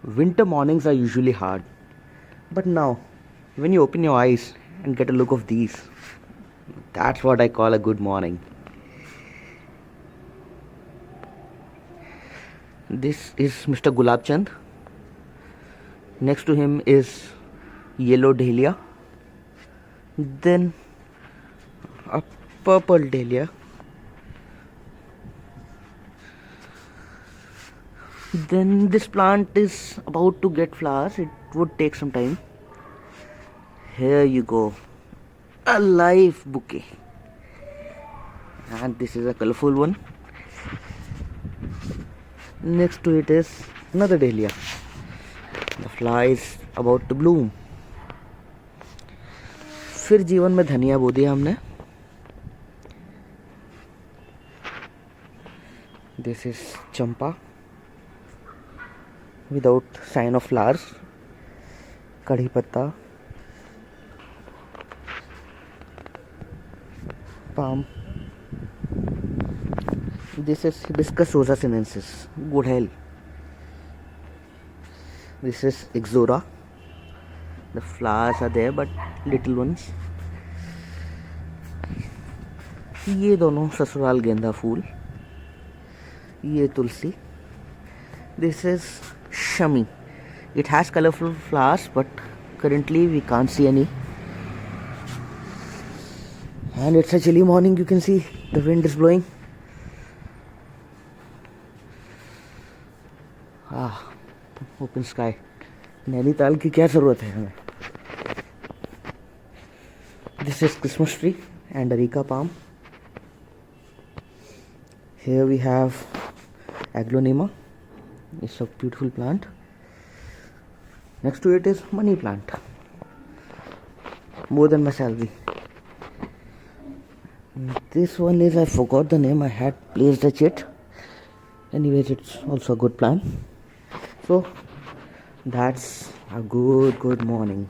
Winter mornings are usually hard, but now, when you open your eyes and get a look of these, that's what I call a good morning. This is Mr. Gulab Chand. Next to him is yellow dahlia, then a purple dahlia, then this plant is about to get flowers. It would take some time. Here you go, a live bouquet, and this is a colorful one. Next to it is another dahlia. The flower is about to bloom. फिर जीवन में धनिया बो दिया हमने. This is champa without sign of flowers. कड़ी पत्ता, palm. This is hibiscus rosa sinensis, good hell. This is ixora. The flowers are there but little ones. ये दोनों ससुराल गेंदा फूल. ये तुलसी. This is shami. It has colorful flowers but currently we can't see any. And it's a chilly morning. You can see the wind is blowing. Open sky. Nainital की क्या ज़रूरत है हमें. This is Christmas tree and areca palm. Here we have aglaonema. It's a beautiful plant. Next to it is money plant. More than my salary. This one is, I forgot the name. I had placed a chit. Anyways, it's also a good plant. So that's a good morning.